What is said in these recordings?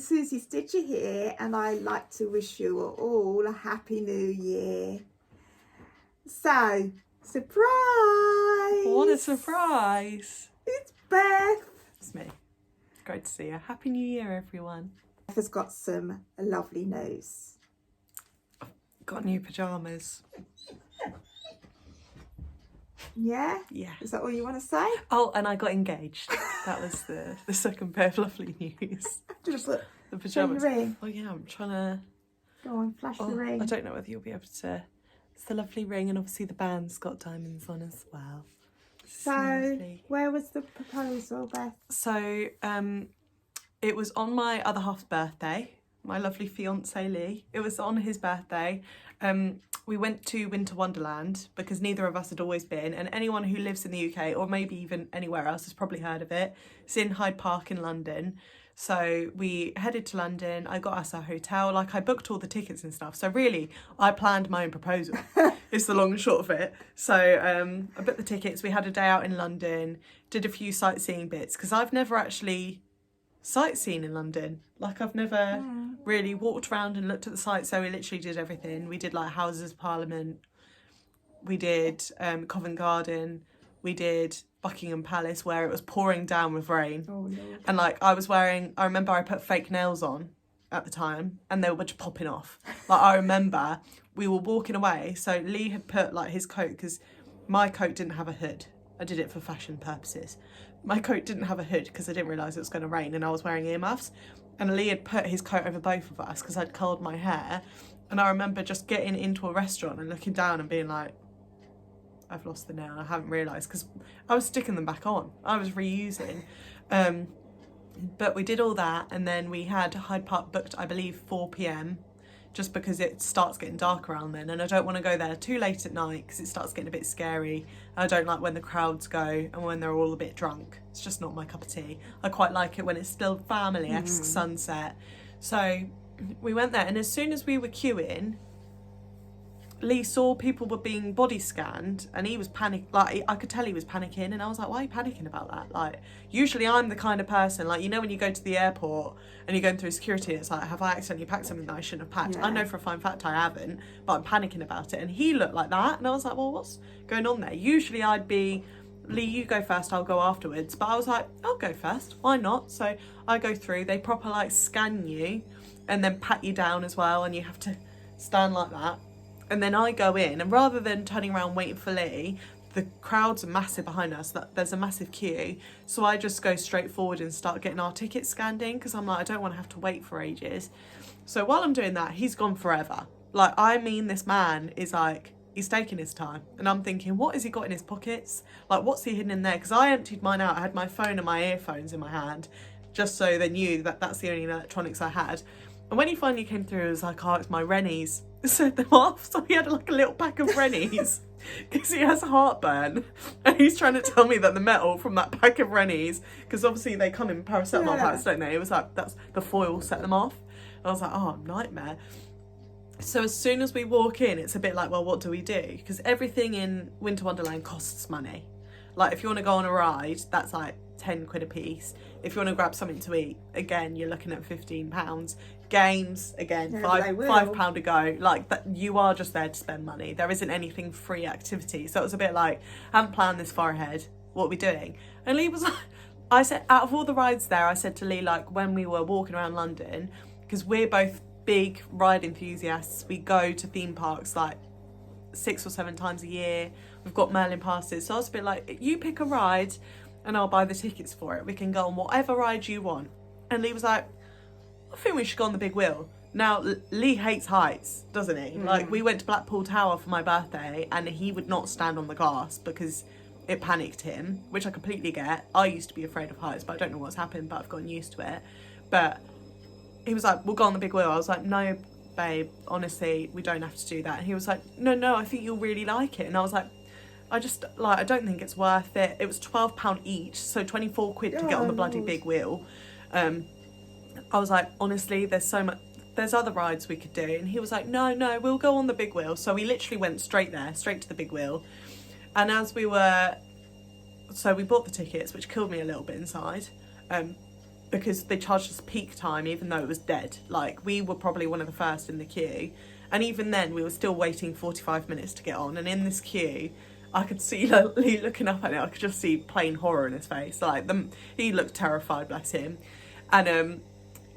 Susie Stitcher here, and I'd like to wish you all a happy new year. So, surprise! What a surprise! It's Beth. It's me. Great to see you. Happy New Year, everyone. Beth has got some lovely news. Got new pyjamas. Yeah? Yeah. Is that all you want to say? Oh, and I got engaged. That was the second pair of lovely news. Just put The pyjamas. show your ring. Oh yeah, I'm trying to. Go on, flash the ring. I don't know whether you'll be able to. It's the lovely ring, and obviously the band's got diamonds on as well. So, lovely. where was the proposal, Beth? So, it was on my other half's birthday. My lovely fiance Lee. It was on his birthday. We went to Winter Wonderland because neither of us had always been, and anyone who lives in the UK or maybe even anywhere else has probably heard of it. It's in Hyde Park in London. So we headed to London. I got us our hotel. Like, I booked all the tickets and stuff. So really, I planned my own proposal. It's the long and short of it. So I booked the tickets. We had a day out in London, did a few sightseeing bits because I've never actually sightseen in London. Like, I've never really walked around and looked at the sites. So we literally did everything. We did like Houses of Parliament. We did Covent Garden. We did Buckingham Palace, where it was pouring down with rain. Oh, Lord. And like, I remember I put fake nails on at the time and they were just popping off. Like, I remember we were walking away. So Lee had put like his coat, because my coat didn't have a hood. I did it for fashion purposes. My coat didn't have a hood because I didn't realise it was going to rain and I was wearing earmuffs. And Lee had put his coat over both of us because I'd curled my hair. And I remember just getting into a restaurant and looking down and being like, I've lost the nail. I haven't realised, because I was sticking them back on. I was reusing. But we did all that, and then we had Hyde Park booked, I believe, 4 p.m, just because it starts getting dark around then, and I don't want to go there too late at night because it starts getting a bit scary. I don't like when the crowds go and when they're all a bit drunk. It's just not my cup of tea. I quite like it when it's still family-esque sunset. So we went there, and as soon as we were queuing, Lee saw people were being body scanned and he was like, I could tell he was panicking, and I was like, why are you panicking about that? Like, usually I'm the kind of person, like, you know, when you go to the airport and you're going through security, it's like, have I accidentally packed something that I shouldn't have packed? Yeah. I know for a fine fact I haven't, but I'm panicking about it. And he looked like that, and I was like, well, what's going on there? Usually I'd be, Lee, you go first, I'll go afterwards. But I was like, I'll go first, why not? So I go through, they proper like scan you and then pat you down as well, and you have to stand like that. And then I go in, and rather than turning around waiting for Lee, the crowds are massive behind us, that there's a massive queue. So I just go straight forward and start getting our tickets scanned in, because I'm like, I don't want to have to wait for ages. So while I'm doing that, he's gone forever. Like, I mean, this man is like, he's taking his time. And I'm thinking, what has he got in his pockets? Like, what's he hidden in there? Because I emptied mine out. I had my phone and my earphones in my hand, just so they knew that that's the only electronics I had. And when he finally came through, it was like, oh, it's my Rennies. Set them off. So he had like a little pack of Rennies because he has heartburn, and he's trying to tell me that the metal from that pack of Rennies, because obviously they come in paracetamol packs, don't they? It was like, that's the foil set them off. And I was like, oh, nightmare. So as soon as we walk in, it's a bit like, well, what do we do? Because everything in Winter Wonderland costs money. Like, if you want to go on a ride, that's like 10 quid a piece. If you want to grab something to eat, again, you're looking at £15. Games, again, £5 a go. Like, that, you are just there to spend money. There isn't anything free activity. So it was a bit like, I haven't planned this far ahead. What are we doing? And Lee was like, I said, out of all the rides there, I said to Lee, like, when we were walking around London, because we're both big ride enthusiasts, we go to theme parks like 6 or 7 times a year. We've got Merlin passes. So I was a bit like, you pick a ride and I'll buy the tickets for it. We can go on whatever ride you want. And Lee was like, I think we should go on the big wheel. Now, Lee hates heights, doesn't he? Like, we went to Blackpool Tower for my birthday and he would not stand on the glass because it panicked him, which I completely get. I used to be afraid of heights, but I don't know what's happened, but I've gotten used to it. But he was like, we'll go on the big wheel. I was like, no, babe, honestly, we don't have to do that. And he was like, no, I think you'll really like it. And I was like, I don't think it's worth it. It was £12 each, so 24 quid to get on the bloody big wheel. I was like, honestly, there's other rides we could do. And he was like, no, we'll go on the big wheel. So we literally went straight to the big wheel. And as we bought the tickets, which killed me a little bit inside. because they charged us peak time even though it was dead. Like, we were probably one of the first in the queue, and even then we were still waiting 45 minutes to get on. And in this queue, I could see Lee looking up at it. I could just see plain horror in his face. Like, he looked terrified, bless him. And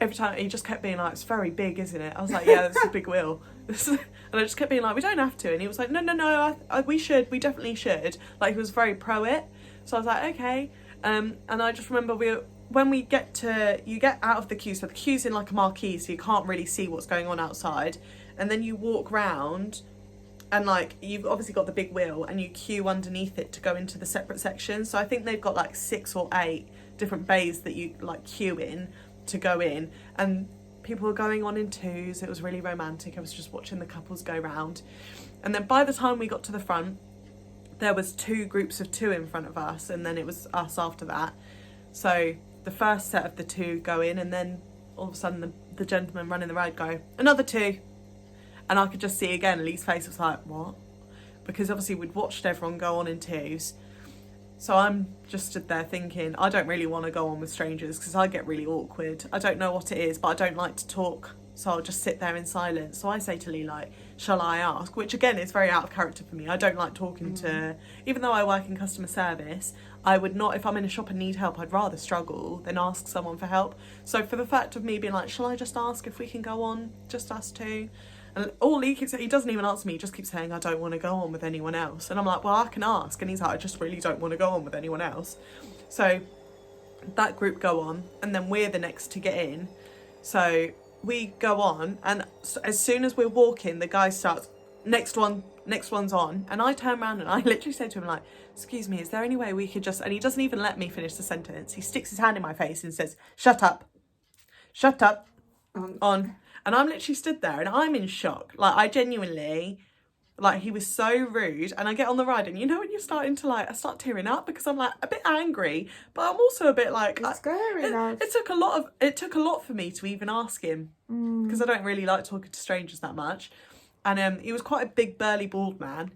every time he just kept being like, it's very big, isn't it? I was like, yeah, that's a big wheel. And I just kept being like, we don't have to. And he was like, no, we definitely should. Like, he was very pro it. So I was like, okay. And I just remember when you get out of the queue, so the queue's in like a marquee, so you can't really see what's going on outside. And then you walk round, and like, you've obviously got the big wheel, and you queue underneath it to go into the separate sections. So I think they've got like 6 or 8 different bays that you like queue in to go in, and people were going on in twos. It was really romantic. I was just watching the couples go round, and then by the time we got to the front, there was 2 groups of 2 in front of us, and then it was us after that. So the first set of the 2 go in, and then all of a sudden the gentleman running the ride go, another 2. And I could just see again, Lee's face was like, what? Because obviously we'd watched everyone go on in twos. So I'm just stood there thinking, I don't really want to go on with strangers because I get really awkward. I don't know what it is, but I don't like to talk. So I'll just sit there in silence. So I say to Lee, like, shall I ask? Which again is very out of character for me. I don't like talking to, even though I work in customer service, I would not, if I'm in a shop and need help, I'd rather struggle than ask someone for help. So for the fact of me being like, shall I just ask if we can go on, just us 2? And all he keeps saying, he doesn't even answer me, he just keeps saying, I don't want to go on with anyone else. And I'm like, well, I can ask. And he's like, I just really don't want to go on with anyone else. So that group go on, and then we're the next to get in. So we go on, and as soon as we're walking, the guy starts, next one's on. And I turn around and I literally say to him, like, excuse me, is there any way we could just, and he doesn't even let me finish the sentence. He sticks his hand in my face and says, shut up, on. And I'm literally stood there and I'm in shock. Like, I genuinely, like, he was so rude. And I get on the ride, and you know when you're starting to, like, I start tearing up because I'm like a bit angry, but I'm also a bit like, It's scary. it took a lot for me to even ask him, because I don't really like talking to strangers that much. And he was quite a big burly bald man.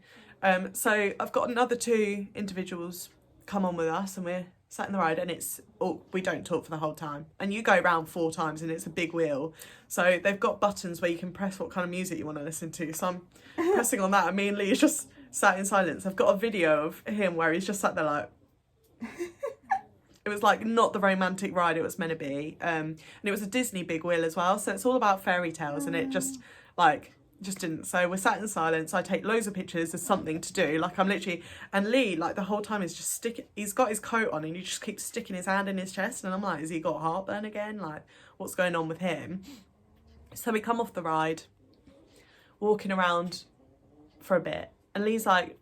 So I've got another 2 individuals come on with us, and we're sat in the ride, and we don't talk for the whole time, and you go round 4 times, and it's a big wheel, so they've got buttons where you can press what kind of music you want to listen to. So I'm pressing on that, and me and Lee is just sat in silence. I've got a video of him where he's just sat there like it was like not the romantic ride it was meant to be, and it was a Disney big wheel as well, so it's all about fairy tales, and it just didn't. So we're sat in silence. I take loads of pictures as something to do. Like, I'm literally, and Lee, like, the whole time is just he's got his coat on and he just keeps sticking his hand in his chest, and I'm like, has he got heartburn again? Like, what's going on with him? So we come off the ride, walking around for a bit, and Lee's like,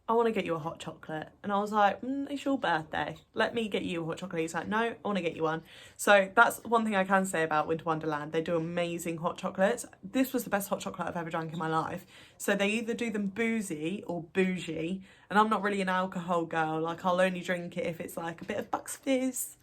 I want to get you a hot chocolate. And I was like, it's your birthday, let me get you a hot chocolate. He's like, no, I want to get you one. So that's one thing I can say about Winter Wonderland. They do amazing hot chocolates. This was the best hot chocolate I've ever drank in my life. So they either do them boozy or bougie. And I'm not really an alcohol girl. Like, I'll only drink it if it's like a bit of Bucks Fizz.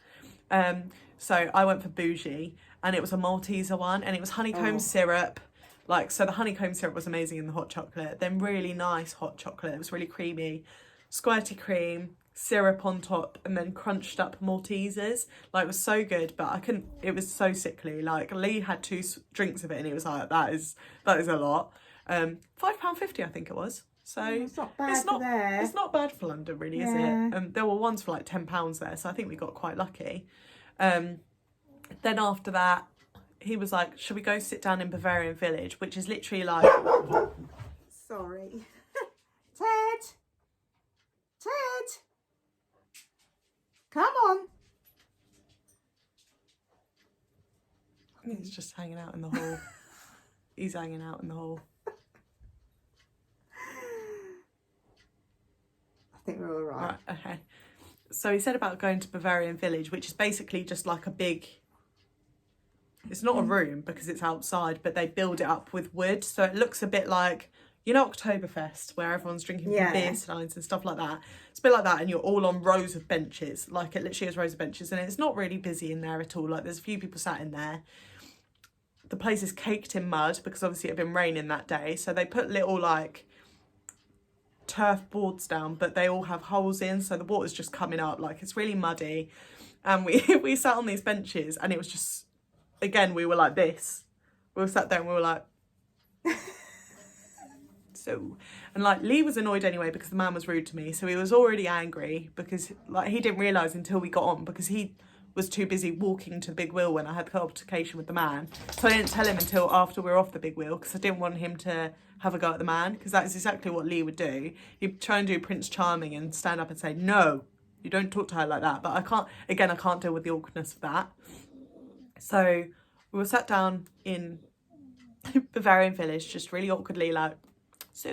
So I went for bougie, and it was a Malteser one, and it was honeycomb syrup. Like, so the honeycomb syrup was amazing in the hot chocolate. Then really nice hot chocolate. It was really creamy. Squirty cream, syrup on top, and then crunched up Maltesers. Like, it was so good, but I couldn't, it was so sickly. Like, Lee had 2 drinks of it, and he was like, that is a lot. £5.50 I think it was. So it's not bad for there. It's not bad for London, really, is it? There were ones for like £10 there, so I think we got quite lucky. Then after that, he was like, should we go sit down in Bavarian Village, which is literally like... Sorry. Ted! Come on! He's just hanging out in the hall. He's hanging out in the hall. I think we're all right. Right, okay. So he said about going to Bavarian Village, which is basically just like a big... It's not a room because it's outside, but they build it up with wood. So it looks a bit like, you know, Oktoberfest, where everyone's drinking from beer steins and stuff like that. It's a bit like that, and you're all on rows of benches. Like, it literally is rows of benches, and it's not really busy in there at all. Like, there's a few people sat in there. The place is caked in mud because obviously it had been raining that day. So they put little, like, turf boards down, but they all have holes in, so the water's just coming up, like it's really muddy. And we sat on these benches, and it was just, again, we were like this. We were sat there and we were like, so, and like Lee was annoyed anyway because the man was rude to me, so he was already angry because like he didn't realise until we got on, because he was too busy walking to the big wheel when I had the altercation with the man. So I didn't tell him until after we were off the big wheel, because I didn't want him to have a go at the man, because that is exactly what Lee would do. He'd try and do Prince Charming and stand up and say, no, you don't talk to her like that. But I can't deal with the awkwardness of that. So we were sat down in Bavarian Village, just really awkwardly, like, so,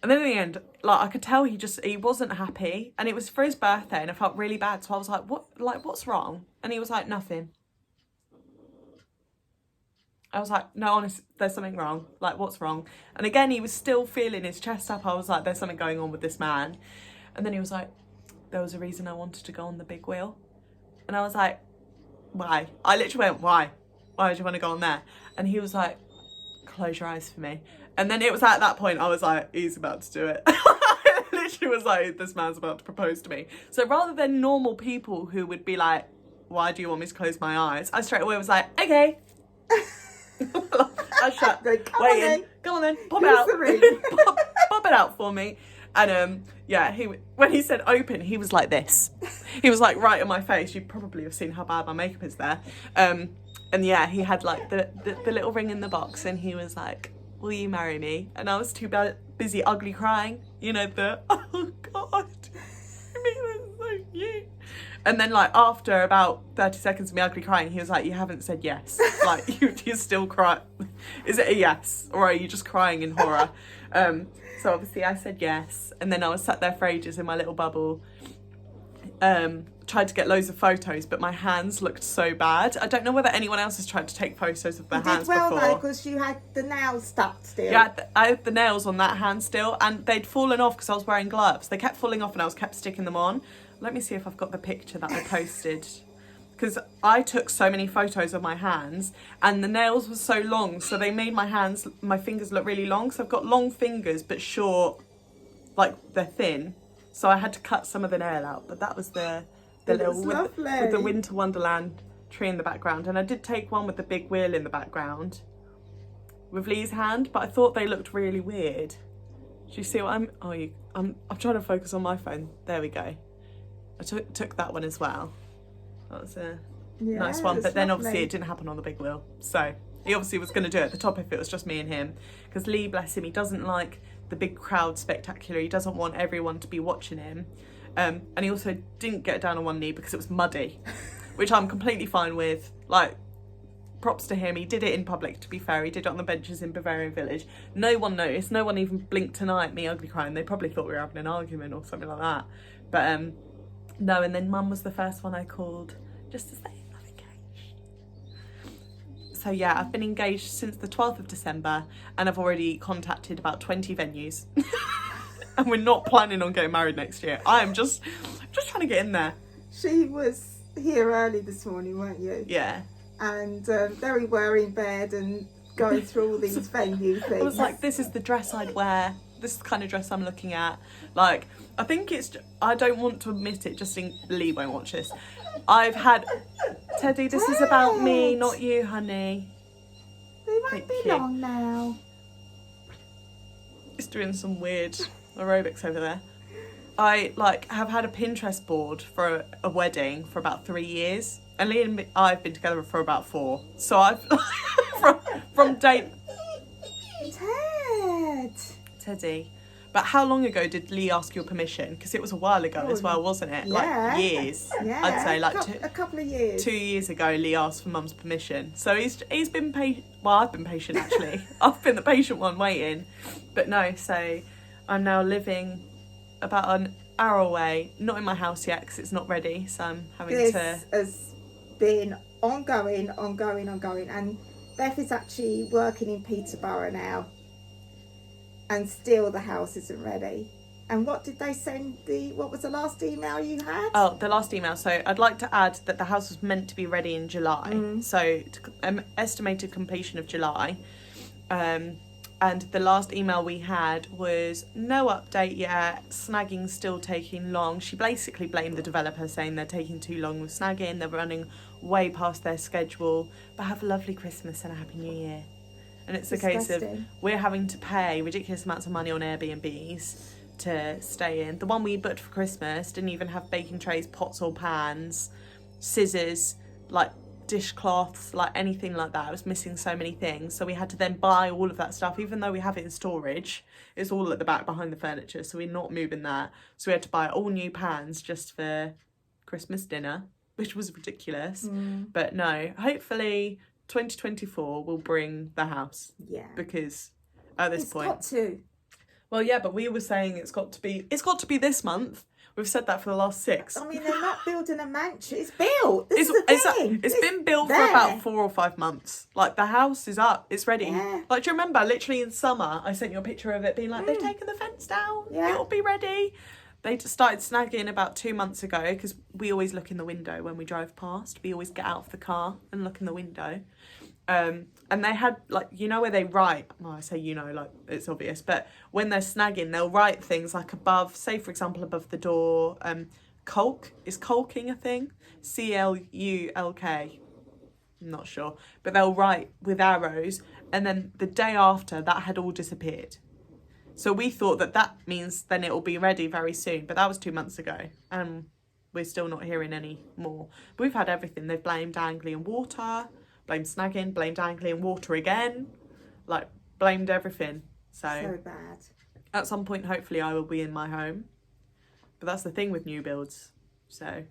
and then in the end, like, I could tell he wasn't happy, and it was for his birthday, and I felt really bad. So I was like, what's wrong? And he was like, nothing. I was like, no, honestly, there's something wrong. Like, what's wrong? And again, he was still feeling his chest up. I was like, there's something going on with this man. And then he was like, there was a reason I wanted to go on the big wheel. And I was like, why? I literally went, why? Why would you want to go on there? And he was like, close your eyes for me. And then it was at that point I was like, he's about to do it. I literally was like, this man's about to propose to me. So rather than normal people who would be like, why do you want me to close my eyes? I straight away was like, okay. I shut, come on then, pop it out. pop it out for me. And yeah, when he said open, he was like this. He was like right in my face. You probably have seen how bad my makeup is there. And yeah, he had like the little ring in the box, and he was like, will you marry me? And I was too busy ugly crying, you know, oh God, I mean, that's so cute. And then like after about 30 seconds of me ugly crying, he was like, you haven't said yes. Like you still cry. Is it a yes? Or are you just crying in horror? So obviously I said yes. And then I was sat there for ages in my little bubble. Tried to get loads of photos, but my hands looked so bad. I don't know whether anyone else has tried to take photos of their hands before. You did well though, because you had the nails stuck still. Yeah, I had the nails on that hand still, and they'd fallen off because I was wearing gloves. They kept falling off and I was kept sticking them on. Let me see if I've got the picture that I posted, because I took so many photos of my hands, and the nails were so long, so they made my fingers look really long. So I've got long fingers but short, like they're thin. So I had to cut some of the nail out, but that was the little with the Winter Wonderland tree in the background. And I did take one with the big wheel in the background with Lee's hand, but I thought they looked really weird. Do you see what I'm trying to focus on my phone. There we go. I took that one as well. That was a nice one, but then obviously it didn't happen on the big wheel. So he obviously was going to do it at the top if it was just me and him, because Lee, bless him, he doesn't like the big crowd spectacular. He doesn't want everyone to be watching him. And he also didn't get down on one knee because it was muddy, which I'm completely fine with. Like, props to him. He did it in public, to be fair. He did it on the benches in Bavarian Village. No one noticed. No one even blinked an eye at me ugly crying. They probably thought we were having an argument or something like that. But no, and then Mum was the first one I called just to say I'm engaged. So yeah, I've been engaged since the 12th of December, and I've already contacted about 20 venues. And we're not planning on getting married next year. I am just trying to get in there. She was here early this morning, weren't you? Yeah. And there we were in bed and going through all these venue things. I was like, this is the dress I'd wear. This is the kind of dress I'm looking at. Like, I think I don't want to admit it, just in Lee won't watch this. I've had, Teddy, this is about me, not you, honey. They won't be long now. He's doing some weird aerobics over there. I have had a Pinterest board for a wedding for about 3 years, and Lee and I've been together for about 4. So I've from date. Teddy. But how long ago did Lee ask your permission? Because it was a while ago as well, wasn't it? Yeah. Like years. Yeah. I'd say like a couple of years. 2 years ago, Lee asked for Mum's permission. So he's been patient. Well, I've been patient actually. I've been the patient one waiting. But no, so I'm now living about an hour away. Not in my house yet because it's not ready. So I'm having this to. Has been ongoing, and Beth is actually working in Peterborough now. And still the house isn't ready. And what did they send what was the last email you had? Oh, the last email. So I'd like to add that the house was meant to be ready in July. So estimated completion of July. And the last email we had was no update yet, snagging's still taking long. She basically blamed the developer, saying they're taking too long with snagging, they're running way past their schedule. But have a lovely Christmas and a Happy New Year. And it's a case of we're having to pay ridiculous amounts of money on Airbnbs to stay in. The one we booked for Christmas didn't even have baking trays, pots or pans, scissors, like dishcloths, like anything like that. It was missing so many things, so we had to then buy all of that stuff. Even though we have it in storage, it's all at the back behind the furniture, so we're not moving that. So we had to buy all new pans just for Christmas dinner, which was ridiculous. But no, hopefully 2024 will bring the house. Yeah, because at this point it's got to. Well, yeah, but we were saying it's got to be this month. We've said that for the last 6. I mean, they're not building a mansion. It's built. This is the thing. It's been built for about 4 or 5 months. Like, the house is up. It's ready. Yeah. Like, do you remember, literally in summer, I sent you a picture of it being like, they've taken the fence down. Yeah. It'll be ready. They just started snagging about 2 months ago, because we always look in the window when we drive past. We always get out of the car and look in the window. And they had, like, you know where they write, well, I say, you know, like, it's obvious, but when they're snagging, they'll write things like above, say, for example, above the door, caulk. Is caulking a thing? CLULK. I'm not sure. But they'll write with arrows, and then the day after, that had all disappeared. So we thought that means then it will be ready very soon, but that was 2 months ago, and we're still not hearing any more. But we've had everything. They've blamed Angley and water, blamed snagging, blamed Angley and water again, like, blamed everything. So bad. At some point, hopefully, I will be in my home. But that's the thing with new builds. So,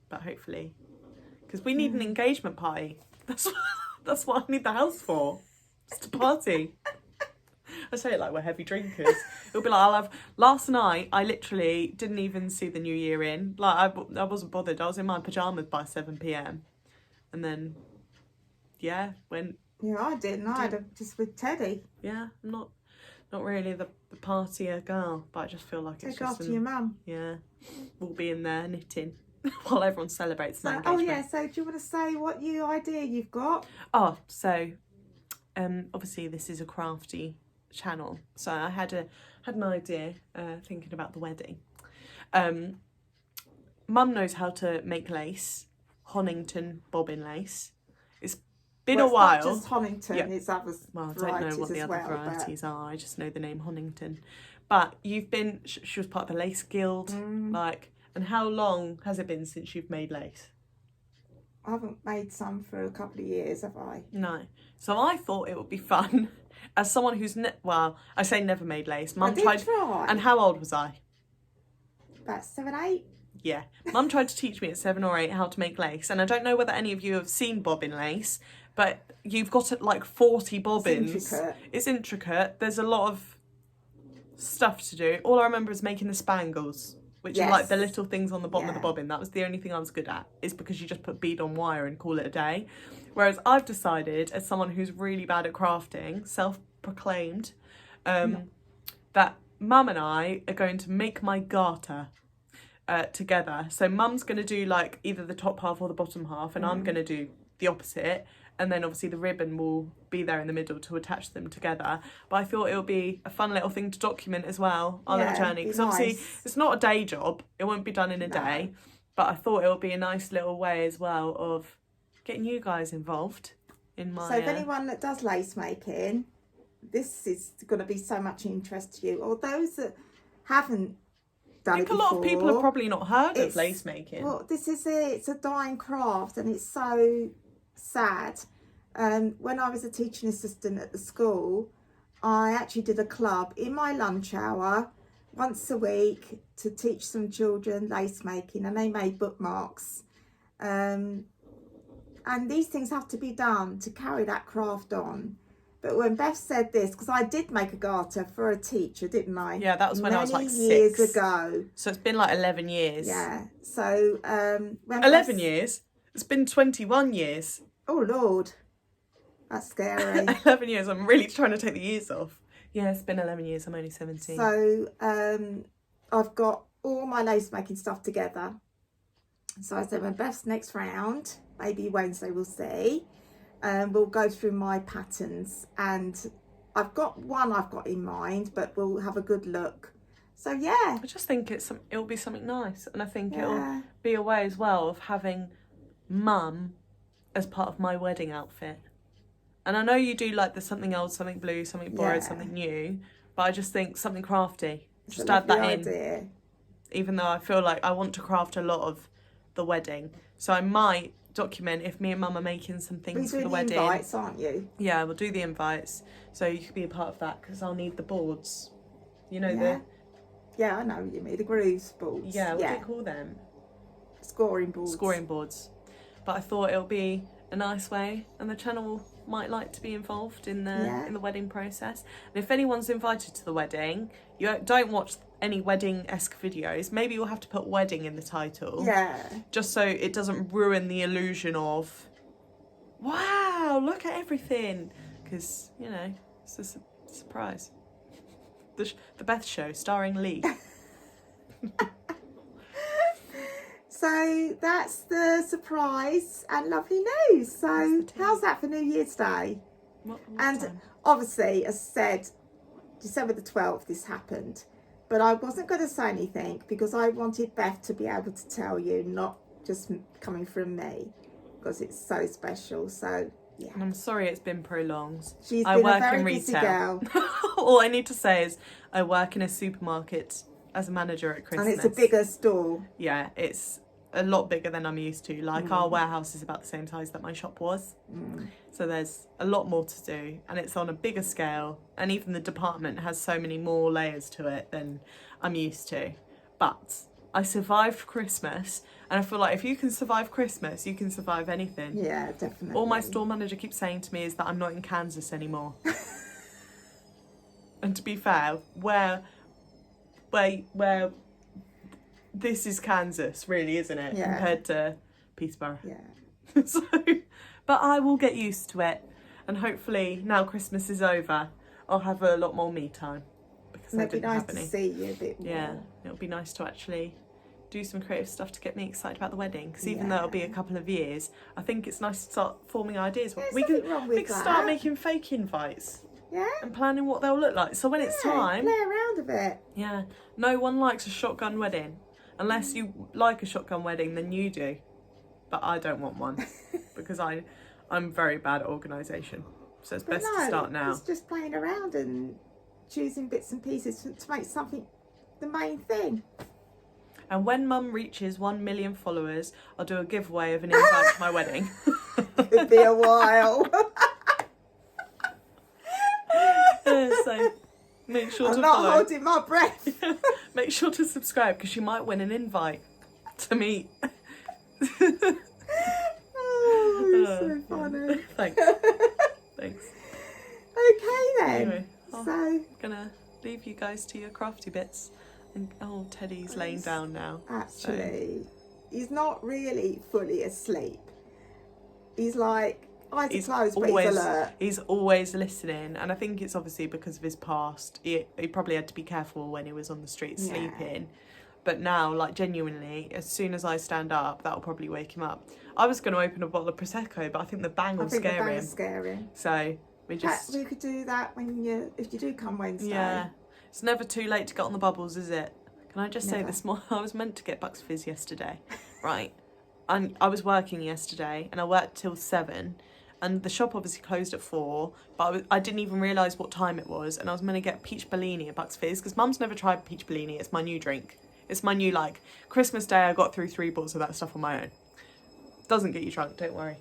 but hopefully, because we need an engagement party. That's what I need the house for. Just a party. I say it like we're heavy drinkers. It'll be like, last night, I literally didn't even see the new year in. Like, I wasn't bothered. I was in my pyjamas by 7 p.m. And then, yeah, went. Yeah, I didn't. I had just with Teddy. Yeah, I'm not really the partier girl, but I just feel like it's Take just after your mum. Yeah, we'll be in there knitting while everyone celebrates their Oh engagement. yeah, so do you want to say what new idea you've got? Oh, so obviously this is a crafty channel, so I had an idea thinking about the wedding. Mum knows how to make lace, Honington bobbin lace. It's been a while. It's not just Honington, Yeah. it's other Well, I varieties don't know what the as other well, varieties are. I just know the name Honington. But you've been, she was part of the Lace Guild, like, and how long has it been since you've made lace? I haven't made some for a couple of years, have I? No. So I thought it would be fun, as someone who's, I say never made lace. Mum I did try. And how old was I? About 7, 8. Yeah. Mum tried to teach me at 7 or 8 how to make lace. And I don't know whether any of you have seen bobbin lace, but you've got like 40 bobbins. It's intricate. It's intricate. There's a lot of stuff to do. All I remember is making the spangles, which are like the little things on the bottom of the bobbin. That was the only thing I was good at, is because you just put bead on wire and call it a day. Whereas I've decided, as someone who's really bad at crafting, self-proclaimed, that Mum and I are going to make my garter together. So Mum's going to do like either the top half or the bottom half, and I'm going to do the opposite. And then obviously the ribbon will be there in the middle to attach them together. But I thought it would be a fun little thing to document as well, our little journey. Because obviously it's not a day job. It won't be done in a day. But I thought it would be a nice little way as well of getting you guys involved in my... So if anyone that does lace making, this is going to be so much interest to you. Or those that haven't done it before. I think a lot of people have probably not heard of lace making. Well, this is it. It's a dying craft, and it's so sad. When I was a teaching assistant at the school, I actually did a club in my lunch hour once a week to teach some children lace making, and they made bookmarks. And these things have to be done to carry that craft on. But when Beth said this, because I did make a garter for a teacher, didn't I? Yeah, that was when I was like 6. Many years ago. So it's been like 11 years. Yeah. So when 11 years? It's been 21 years. Oh, Lord. That's scary. 11 years. I'm really trying to take the years off. Yeah, it's been 11 years. I'm only 17. So I've got all my lace making stuff together. So I said, when Beth's next round, maybe Wednesday, we'll see. We'll go through my patterns and I've got one I've got in mind, but we'll have a good look. So yeah, I just think it'll be something nice, and I think Yeah. it'll be a way as well of having mum as part of my wedding outfit. And I know you do like the something old, something blue, something borrowed, Yeah. something new, but I just think something crafty. it's Just a add that lovely in, idea. even though I feel like I want to craft a lot of the wedding. So I might document if me and mum are making some We're things for doing the the wedding. invites, aren't you? Yeah, we'll do the invites, so you could be a part of that, because I'll need the boards. You know, Yeah. Yeah, I know what you mean. The grooves boards. what do you call them? Scoring boards. Scoring boards. But I thought it'll be a nice way, and the channel might like to be involved in the wedding process. And if anyone's invited to the wedding, you don't watch any wedding-esque videos. Maybe you'll have to put wedding in the title. Yeah. Just so it doesn't ruin the illusion of, wow, look at everything. Because, you know, it's a surprise. The Beth Show, starring Lee. So that's the surprise and lovely news. So how's that for New Year's Day? What And time? obviously, as I said, December the 12th this happened. But I wasn't going to say anything because I wanted Beth to be able to tell you, not just coming from me, because it's so special. So yeah, And I'm sorry it's been prolonged. she's I been a work very in busy retail. girl, All I need to say is I work in a supermarket as a manager at Christmas. and it's a bigger store. Yeah, it's a lot bigger than I'm used to. Like our warehouse is about the same size that my shop was. So there's a lot more to do, and it's on a bigger scale, and even the department has so many more layers to it than I'm used to. But I survived Christmas, and I feel like if you can survive Christmas, you can survive anything. Yeah, definitely. All my store manager keeps saying to me is that I'm not in Kansas anymore. And to be fair, where this is Kansas, really, isn't it? Yeah. Compared to Peterborough. Yeah. So, but I will get used to it, and hopefully now Christmas is over, I'll have a lot more me time, because And I it'd be didn't nice have to any. see you a bit more. Yeah, it'll be nice to actually do some creative stuff to get me excited about the wedding, because even though Yeah. it'll be a couple of years, I think it's nice to start forming ideas. There's we nothing wrong with can start that. making fake invites Yeah. and planning what they'll look like. So when it's time, Play around a bit. yeah, no one likes a shotgun wedding. Unless you like a shotgun wedding, then you do. But I don't want one because I'm very bad at organisation. So it's best to start now. It's just playing around and choosing bits and pieces to make something the main thing. And when Mum reaches 1 million followers, I'll do a giveaway of an invite to my wedding. It'd be a while. So make sure I'm to not follow. holding my breath. Make sure to subscribe, because you might win an invite to meet. Oh, it's so funny. Thanks. Okay then. Anyway, So gonna leave you guys to your crafty bits. And Teddy's laying down now. actually, he's not really fully asleep. He's like eyes are closed, but he's alert. He's always listening, and I think it's obviously because of his past. He probably had to be careful when he was on the street Yeah. sleeping. But now, like, genuinely, as soon as I stand up, that'll probably wake him up. I was going to open a bottle of Prosecco, but I think the bang will scare him. Scary. So we just... We could do that if you do come Wednesday. Yeah. It's never too late to get on the bubbles, is it? Can I just say Never. this morning, I was meant to get Bucks Fizz yesterday, right? And I was working yesterday, and I worked till 7, and the shop obviously closed at 4, but I didn't even realise what time it was, and I was meant to get peach Bellini at Bucks Fizz, because Mum's never tried peach Bellini. It's my new drink. It's my new, like, Christmas Day, I got through 3 bottles of that stuff on my own. Doesn't get you drunk, don't worry.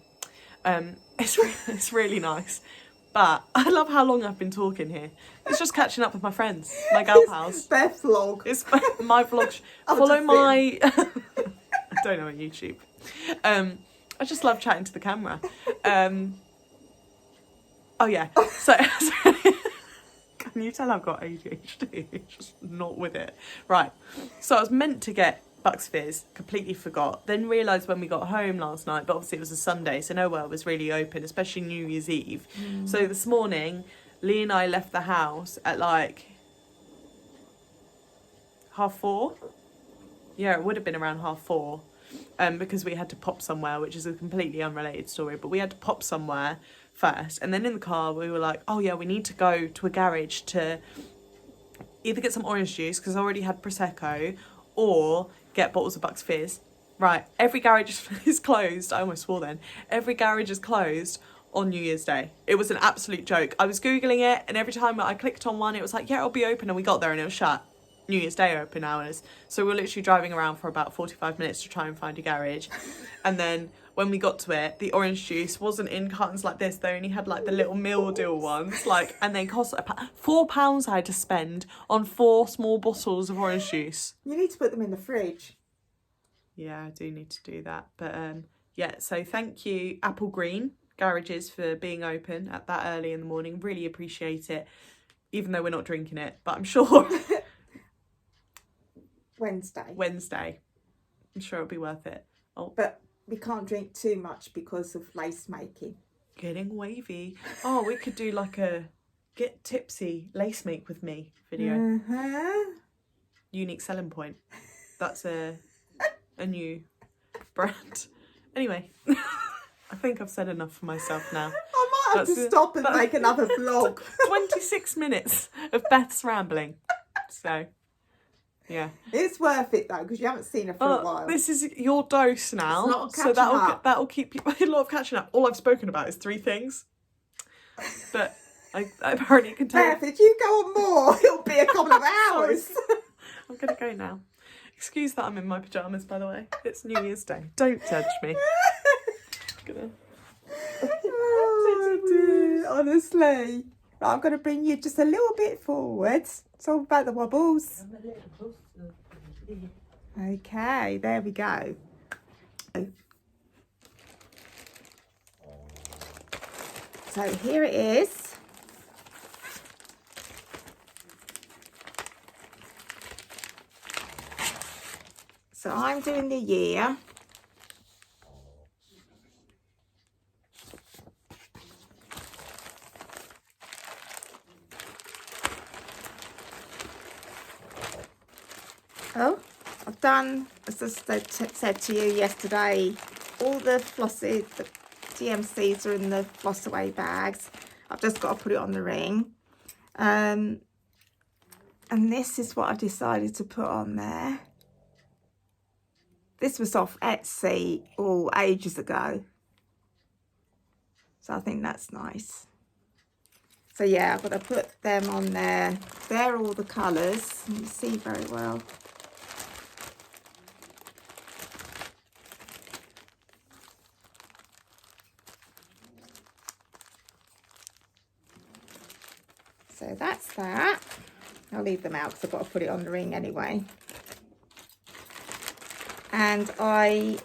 It's really nice. But I love how long I've been talking here. It's just catching up with my friends, my gal pals. Beth vlog. It's my vlog. I'll Follow just my... I don't know on YouTube. I just love chatting to the camera. Oh yeah. So can you tell I've got ADHD? Just not with it. Right. So I was meant to get Bucks Fizz, completely forgot. Then realised when we got home last night, but obviously it was a Sunday, so nowhere was really open, especially New Year's Eve. So this morning, Lee and I left the house at like 4:30. Yeah, it would have been around 4:30. because we had to pop somewhere, which is a completely unrelated story, but we had to pop somewhere first. And then in the car, we were like, oh yeah, we need to go to a garage to either get some orange juice, because I already had Prosecco, or get bottles of Bucks Fizz. Right, every garage is closed. I almost swore then. Every garage is closed on New Year's Day. It was an absolute joke. I was Googling it, and every time I clicked on one, it was like, yeah, it'll be open, and we got there and it was shut. New Year's Day open hours. So we were literally driving around for about 45 minutes to try and find a garage. And then when we got to it, the orange juice wasn't in cartons like this. They only had like the little meal deal ones, like, and they cost £4 I had to spend on 4 small bottles of orange juice. You need to put them in the fridge. Yeah, I do need to do that. But yeah, so thank you, Apple Green Garages, for being open at that early in the morning. Really appreciate it, even though we're not drinking it, but I'm sure Wednesday. I'm sure it'll be worth it. Oh, but we can't drink too much because of lace making. Getting wavy. Oh, we could do like a get tipsy lace make with me video. Unique selling point. That's a new brand. Anyway, I think I've said enough for myself now. I might have to stop and make another vlog. 26 minutes of Beth's rambling. So, yeah. It's worth it though, because you haven't seen her for a while. This is your dose now. It's a lot of so that'll keep you a lot of catching up. All I've spoken about is 3 things. But I apparently can tell. Beth, if you go on more, it'll be a couple of hours. I'm gonna go now. Excuse that I'm in my pyjamas, by the way. It's New Year's Day. Don't judge me. Oh, dear, honestly. Right, I'm going to bring you just a little bit forward. It's all about the wobbles. Okay, there we go. So here it is. So I'm doing the year. Oh, I've done, as I said to you yesterday, all the flosses, the DMCs are in the floss away bags. I've just got to put it on the ring. And this is what I decided to put on there. This was off Etsy all ages ago. So I think that's nice. So yeah, I've got to put them on there. They're all the colours. You can see very well. So that's that. I'll leave them out because I've got to put it on the ring anyway. And I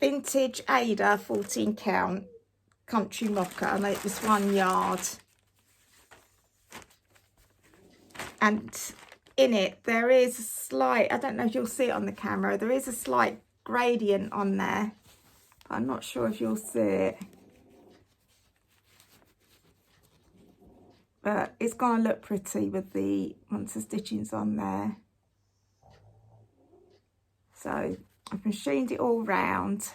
vintage Ada 14 count country mocha. I made this 1 yard, and in it there is a slight, I don't know if you'll see it on the camera, there is a slight gradient on there, but I'm not sure if you'll see it. But it's going to look pretty with once the stitching's on there. So I've machined it all round.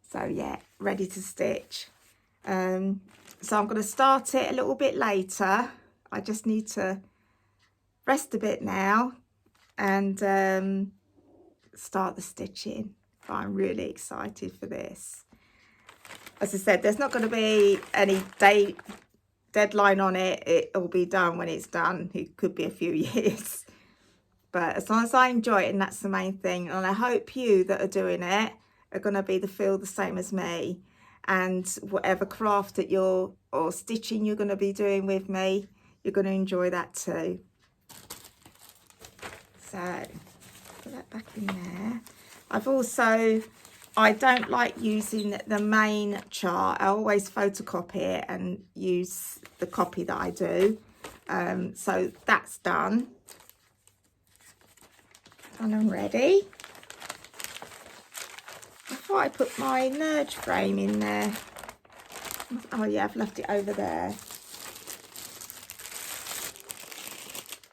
So yeah, ready to stitch. So I'm going to start it a little bit later. I just need to rest a bit now and start the stitching. But I'm really excited for this. As I said, there's not going to be any deadline on it. It'll be done when it's done. It could be a few years. But as long as I enjoy it, and that's the main thing. And I hope you that are doing it are going to feel the same as me. And whatever craft that or stitching you're going to be doing with me, you're going to enjoy that too. So, put that back in there. I don't like using the main chart. I always photocopy it and use the copy that I do. So that's done. And I'm ready. I thought I put my nerd frame in there. Oh yeah, I've left it over there.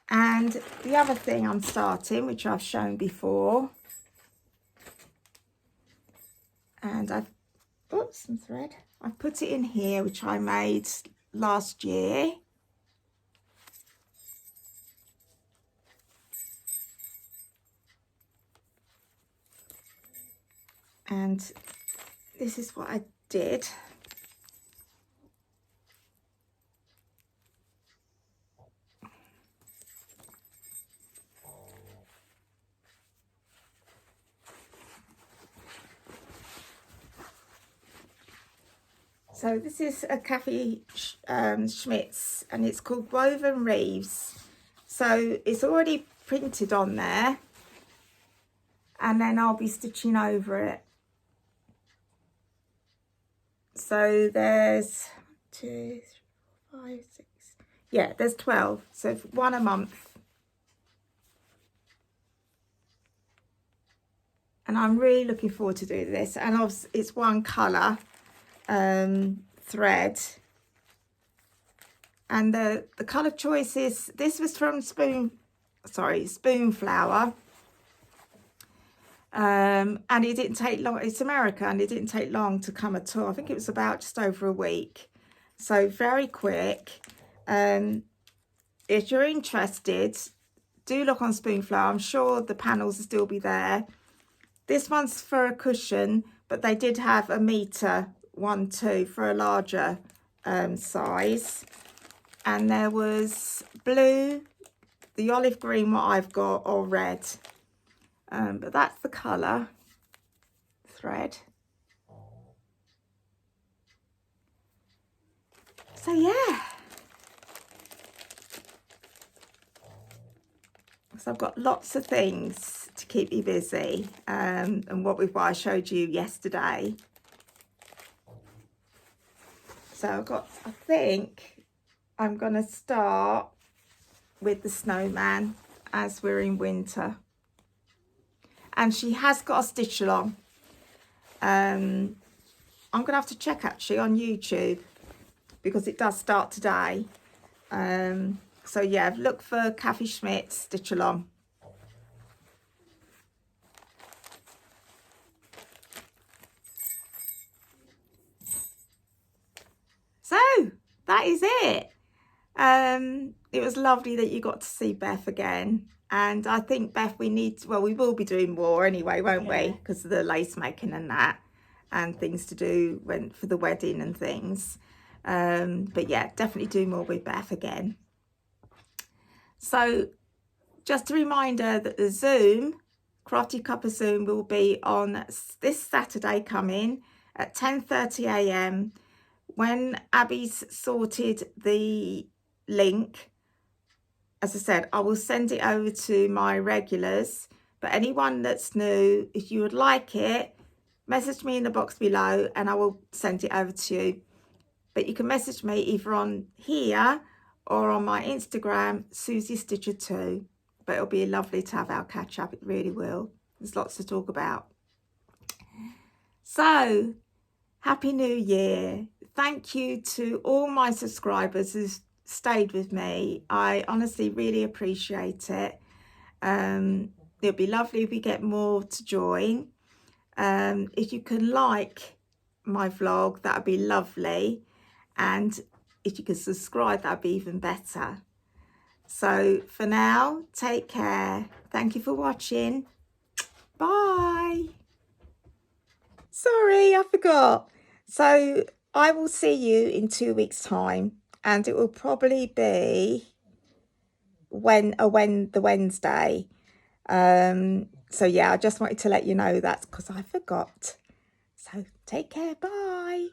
And And the other thing I'm starting, which I've shown before, and some thread. I've put it in here, which I made last year. And this is what I did. So this is a Kathy Schmidt's, and it's called Woven Reeves. So it's already printed on there, and then I'll be stitching over it. So there's 2, 3, 4, 5, 6. Yeah, there's 12. So one a month. And I'm really looking forward to doing this. And obviously it's one colour thread. And the colour choices, this was from Spoonflower. And it didn't take long. It's America, and it didn't take long to come at all. I think it was about just over a week. So very quick. If you're interested, do look on Spoonflower. I'm sure the panels will still be there. This one's for a cushion, but they did have a metre 1, 2 for a larger size. And there was blue, the olive green what I've got, or red. But that's the colour thread. So yeah. So I've got lots of things to keep me busy, and what I showed you yesterday. So I think I'm going to start with the snowman as we're in winter. And she has got a stitch along. I'm going to have to check actually on YouTube, because it does start today. So yeah, look for Kathy Schmidt's stitch along. So that is it. It was lovely that you got to see Beth again. And I think, Beth, we will be doing more anyway, won't we? Because of the lace making and that, and things to do for the wedding and things. But yeah, definitely do more with Beth again. So just a reminder that the Zoom, Crafty Cuppa Zoom, will be on this Saturday coming at 10:30 AM. When Abby's sorted the link, as I said, I will send it over to my regulars. But anyone that's new, if you would like it, message me in the box below and I will send it over to you. But you can message me either on here or on my Instagram, Susie Stitcher 2. But it'll be lovely to have our catch up. It really will. There's lots to talk about. So, Happy New Year. Thank you to all my subscribers who've stayed with me. I honestly really appreciate it. It'll be lovely if we get more to join. If you can like my vlog, that would be lovely. And if you could subscribe, that'd be even better. So for now, take care. Thank you for watching. Bye. Sorry, I forgot. So I will see you in 2 weeks' time, and it will probably be the Wednesday. So yeah, I just wanted to let you know that because I forgot. So take care. Bye.